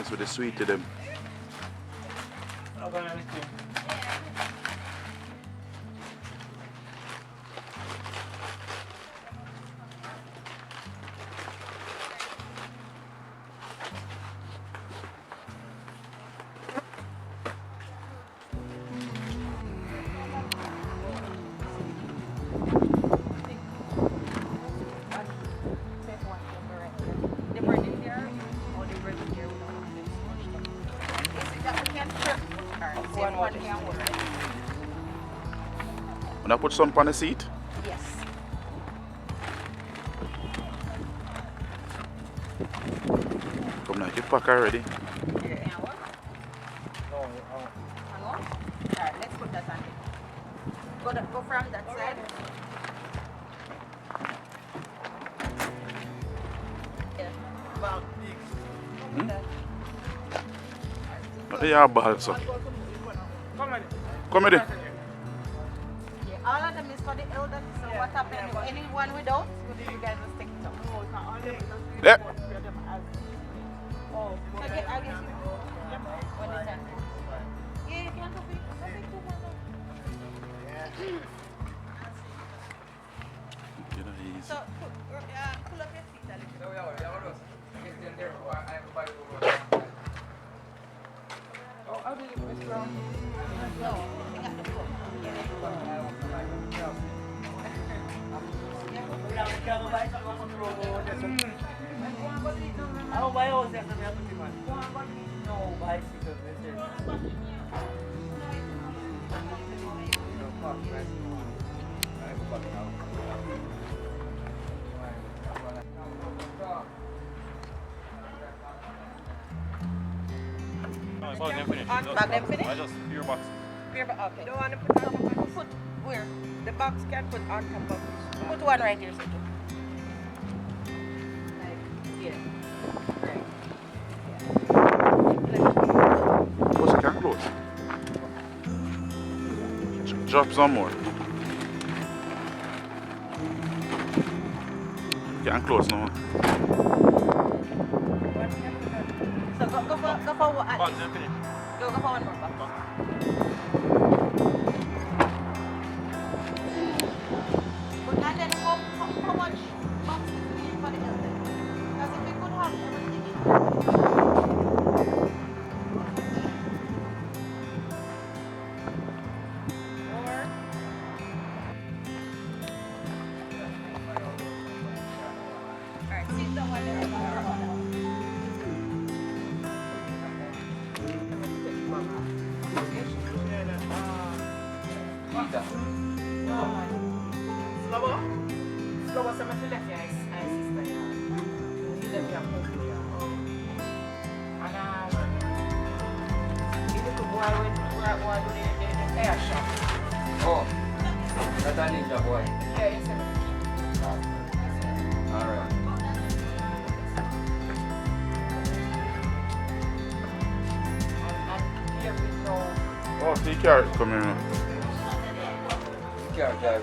That's what they sweet to them. When I put some on the seat? Yes. Come now, get pack already. Alright, let's put that on it. Go from that side. Yeah, ball, so. Come here. Yeah, all of them is for the elderly, so what happened? Anyone without, you guys will stick it up. Yeah. So I guess you when it's done. Yeah, you can copy. So pull up your feet a little. How do you push around? No, I got the foot. Ako ba yun? Siyempre may ako si Man. No, bicycle. Bag them finish? Just pure box. Okay. Don't want to put on the box. Put where? The box can put on top of it. Put one right here, so yeah. Right. What's the can close? Drop some more. Can't close no more. So go for one. Box, then finish. Go for one more box. And then how much boxes do you need for the elderly? Because if we could have everything in or alright, sit down one there. Slow sa mga left ya, ay sister ya. Left ya po ya. Ana, ini ko buhay with buhay with air shot. Oh, nadali siya, boy. Yeah, it's Alright. and here we know. Oh, see carrot come here now. Kaya, kaya.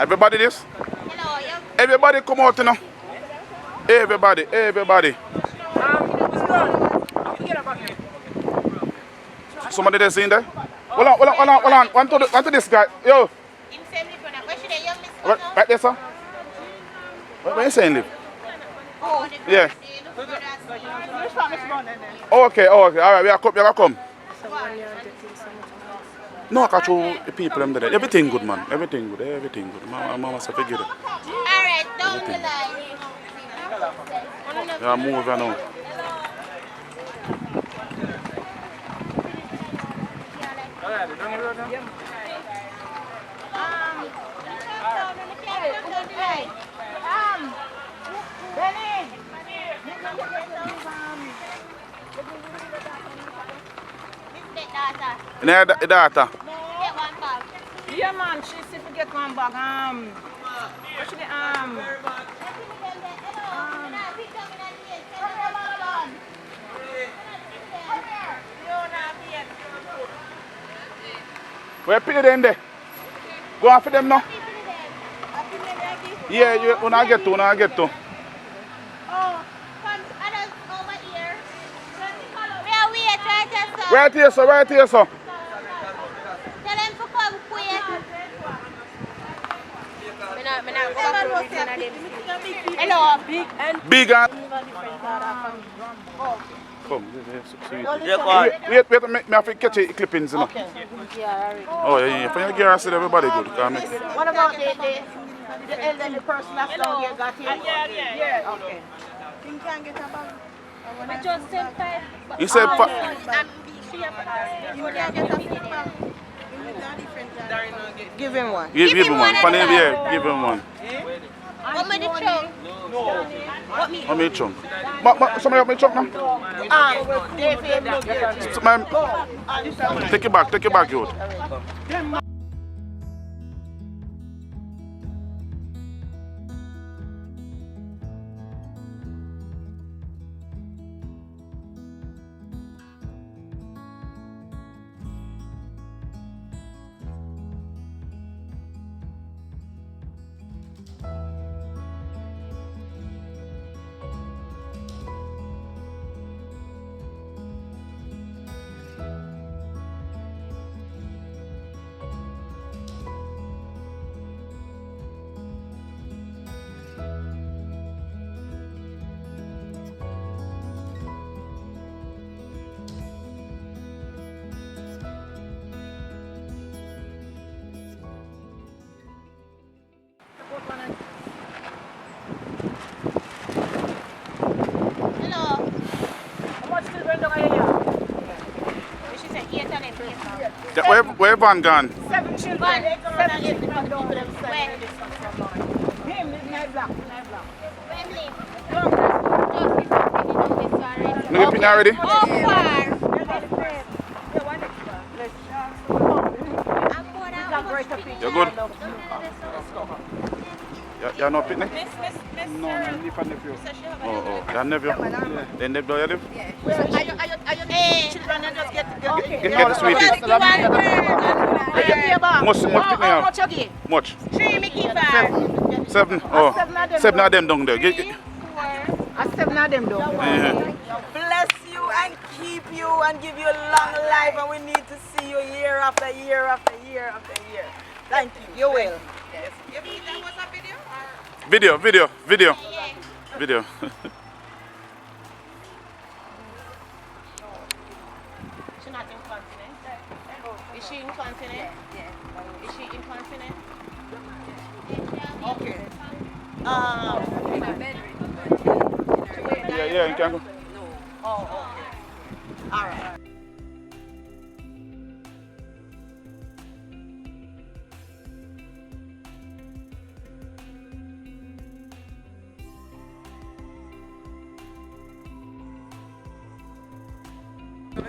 Everybody this? Hello, you. Everybody come out now. Everybody. What's good? Forget about him. Somebody there seen there? Hold on. One to this guy. Yo. In same live now. Where should I young miss Right there, sir. Where you saying live? Oh, the Yeah. Okay. All right, we are come. No, I catch you people them there. Everything good, man. Everything good. Mama say forget it. Alright, down the line. Yeah, move now. Benny. The data. Get one bag. Yeah, man, she said to get one bag. What should I, Where people them there? Go after them now. Yeah, you wanna get to. Oh, come others over here. We are wait right here, sir. Right here, sir. Tell them to come quick. Hello, big and Big and come. Wait, me have to catch the clippings, you know. Oh, yeah. For your gear, I said everybody good. what about the elderly person that's down here got here? Yeah. Okay. You can get a bag. I just said 5. He said, You can get a big bag. Give him one. give him one. For him, yeah, give him one. What many chunk? How many chunk? Somebody help me chunk now. Take it back, youth. Hello. How much children do I have? She said 8 and then 8. Where Van gone? 7 children. 7 children. When? Him, night black. Family. No, you pin already? How far? You good? You're not picnic? No, my niece and nephew. Oh, your nephew? They live where you live? Children just get Get the sweetie. Much picnic How have? much you give? Much? 3 Mickey bar. 7? Oh, 7 of them down there. I 7 of them though. Bless you and keep you and give you a long life, and we need to see you year after year after year after year. Thank you. You will. Yes. You mean that was a video? Video. She's not incontinent. Is she incontinent? Yeah. Is she incontinent? Okay. Yeah, you can go. Oh, okay. All right.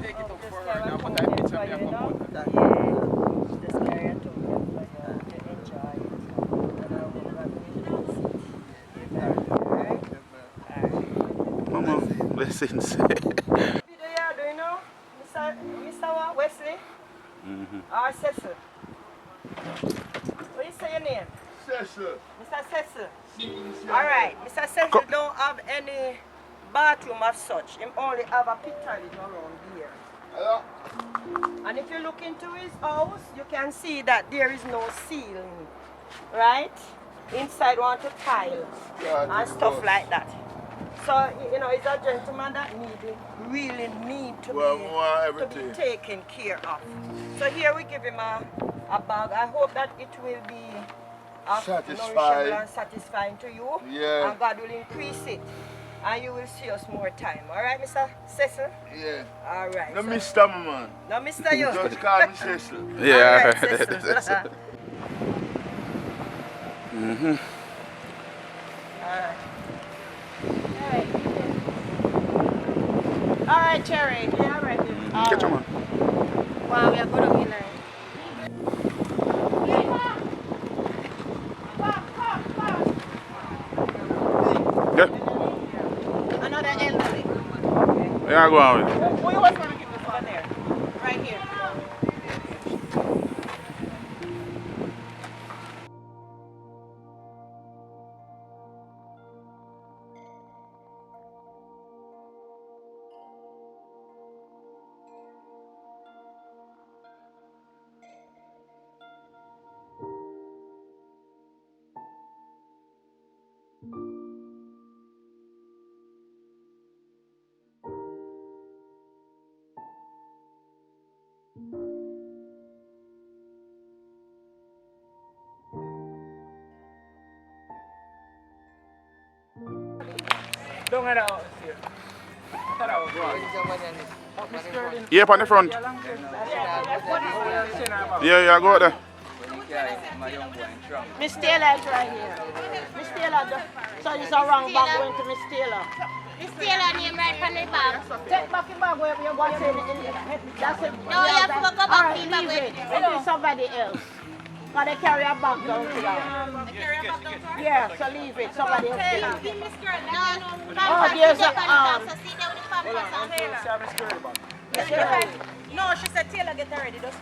Take it up forward now, but I need some here come out. This area to enjoy it. Mama, listen. Video you doing now, Mr. Wesley? Or Cecil? What you say your name? Cecil. Mr. Cecil. Alright, Mr. Cecil don't have any bathroom as such. He only have a pit toilet around here. Hello? And if you look into his house, you can see that there is no ceiling. Right? Inside want to tiles and stuff like that. So, you know, he's a gentleman that really need to be taken care of. So here we give him a bag. I hope that it will be nourishable and satisfying to you. Yeah. And God will increase it. And you will see us more time. Alright, Mr. Cecil? Yeah. Alright. No, Mr. Man. No, Mr. You. Just call me Cecil. Yeah. Alright, Cecil. Alright. Alright, Cherry. Yeah, alright. Catch him, man. Wow, we are good on here. Yeah. Another elderly. Yeah, go on with it. Who you was going to give this one there? Right here. Don't get out. Yeah, up on the front. Yeah, go out there. Miss Taylor is right here. Miss Taylor, so this is a wrong bag going to Miss Taylor. Miss Taylor name right from the bag. Take back your bag wherever you're going. That's it. No, you have to go back Alright, in the leave bag. it. It is somebody else. But they carry a bag down to that. They carry a bag down to her? Yeah, so leave it. Somebody else take it. No, Oh, there's a, so see there with the pampers on. No, she said Taylor get ready. Just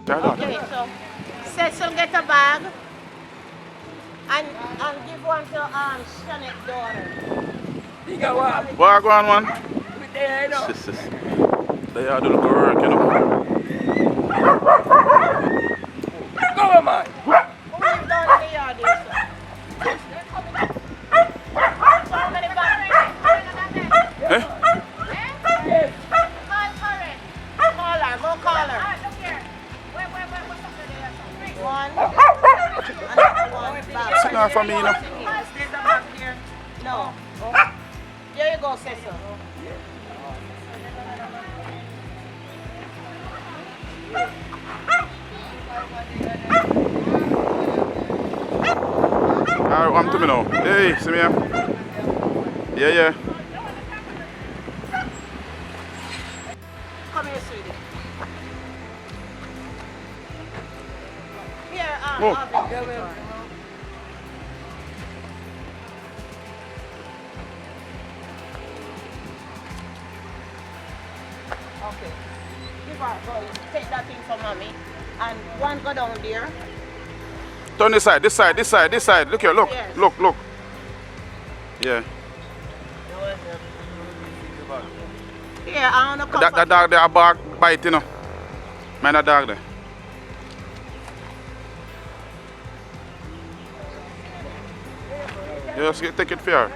Okay, so Cecil get a bag and give one to Shannon's daughter. Where go on, man? They are doing good work, you know. Go on, man. Who live down in the yard here, sir? So how many bags? Eh? Call her, go call her. One. Sit down for me, you know. No. Here you go, Cecil. Alright, I'm to me now. Hey, see me here? Yeah. Come here, sweetie. Here, Oh. Okay. Give her, go. Take that thing from mommy. And one go down there. Turn this side. Look here, look. Yes. Look. Yeah. Here, I want to come That dog there, a bark bite, you know. Man, that dog there. You just take it fair.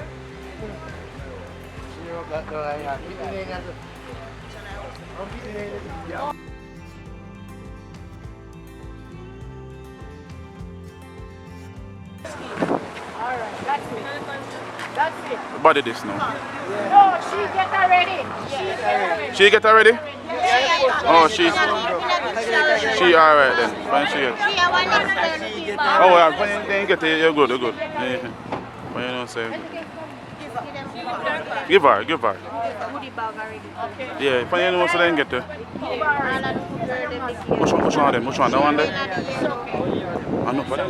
Alright, that's it. That's it. Body this now. No, she get her ready. She get her ready? Yeah. Oh, she alright then. Fine, she get. She a one next to the Oh, yeah, when you get it, you're good. Yeah. When you know, say. Give Give her. Goodie bag already. Okay. Yeah, if I know so then get there. Which one of them? Which one? That one there? I know for that.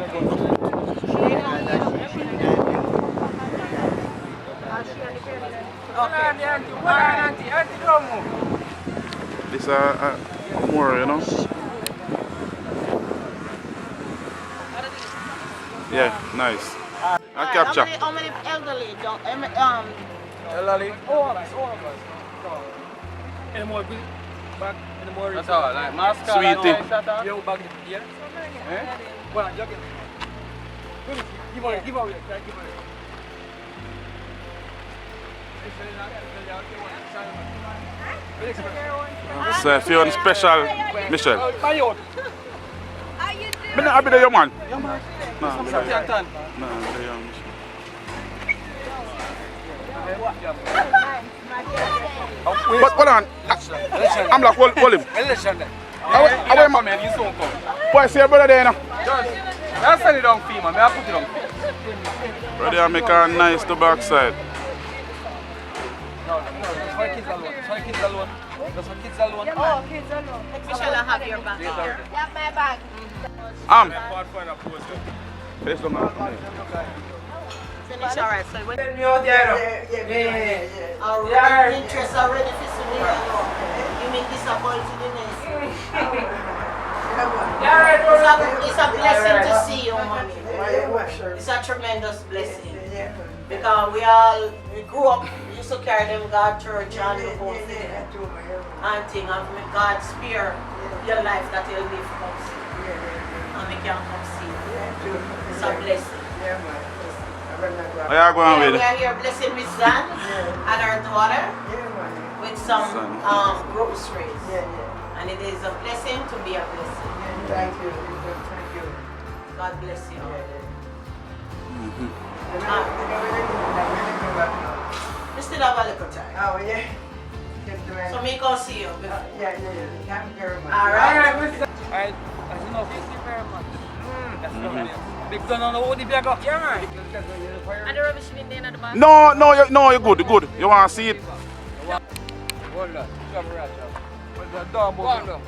This more, you know. Yeah, nice. I capture. How many elderly don't Elderly? All of us. Any more bag? Any more? That's all. Like mascot. Sweetie. You bag here? Eh? Well, you get. Give away. So if you're on special, Michelle. How you doing? I'll be the young man. Young man. No, Some something and tan. No, I'm the young Michelle. But hold on. I'm like, hold him. Election then. I wait, man. You soon come. Boy, see your brother there now. Just send it down for you, man. I'll put it on. Brother, I make a nice to backside. No. That's for kids alone. That's for kids alone. Oh, kids alone. Michelle, I have your bag. Yeah, my bag. This don't matter. Finish alright, so when Yeah. our interest already for me, you mean disappointedness. It's a blessing to see you, mommy. It's a tremendous blessing. Because we grew up, we used to carry them God church and look out for them. And thing, and God spare your life that you'll live to come see. And we can come see. It's a blessing. Are you going We with? are here blessing Miss Dan and her daughter with some groceries. And it is a blessing to be a blessing. Thank you. God bless you. We still have a little time. Oh, yeah. So me go see you. Yeah. Thank you very much. Alright. Alright, that's enough. Thank you very much. That's enough. Big done on the woody bag up. Yeah, man. And the rubbish bin there at the back. No, you're good. You want to see it? Hold on. Shove right up. What's that door moving?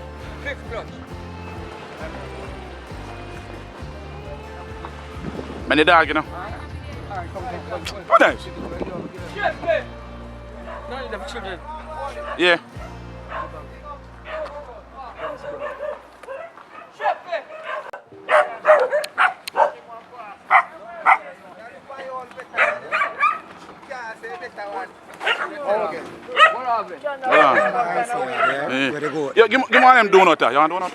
Fix clutch. Many dog, you know. Alright, come. Oh, nice. Yes, babe. No, you have children. Yeah. Okay. What happened? Yeah, give me one of them donut. You want donut?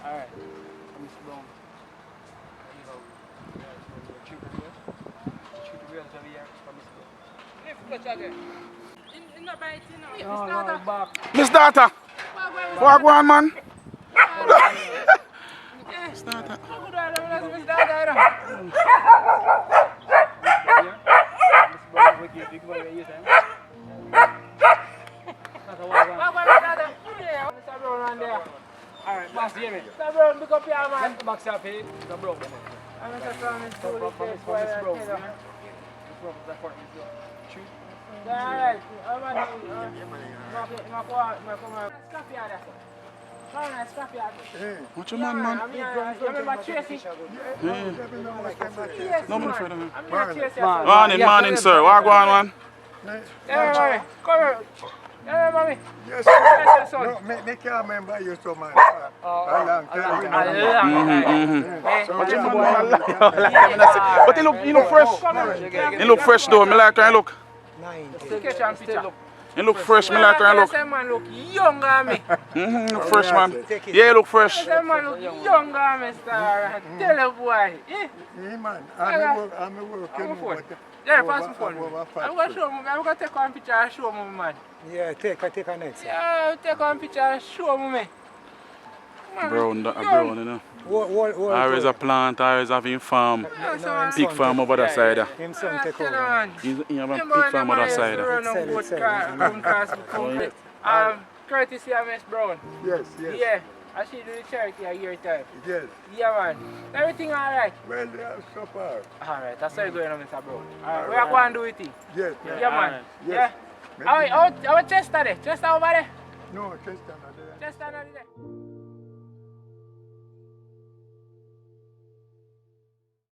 Alright. Miss Data. What going on, man? Miss Data. Alright, boss, hear me. Stop bro, pick up your man. Box up here. Stop bro. I'm going to promise to do this bro. This bro is the part of the shoot. Alright, I'm going to What's your man? you remember Tracy? No, man, afraid of him. I'm Tracy. Morning, sir. What going on, man? Yeah, mommy. Come here. Yeah, mommy. Yes, Yes, son. no, me can't remember you so much. But he look fresh. He look fresh though. Me like how he look. Catch and picture. He look fresh. Me like how he look. That man look younger than me. Look fresh, man. Yeah, he look fresh. That man look younger than me, star. Tell you, boy. Yeah, man. I'm working. Yeah, pass me phone. I'm going to show me. I'm going to take one picture and show me, man. Yeah, take a next. Yeah, take one picture and show me. Brown, you know. Always a plant, always having farm. Pig farm over the side. Him son take over. He have a pig farm over the side. Courtesy of Miss Brown. Yes. Yeah. I see you do the charity a year time. Yes. Yeah, man. Everything alright? Well, they are so far. Alright, that's how you going on, Mr. Bro. Alright, we are going to do it. Yes. Yeah, man. Yes. Yeah. How Chester there? Chester over there? No, Chester not there. Chester not there.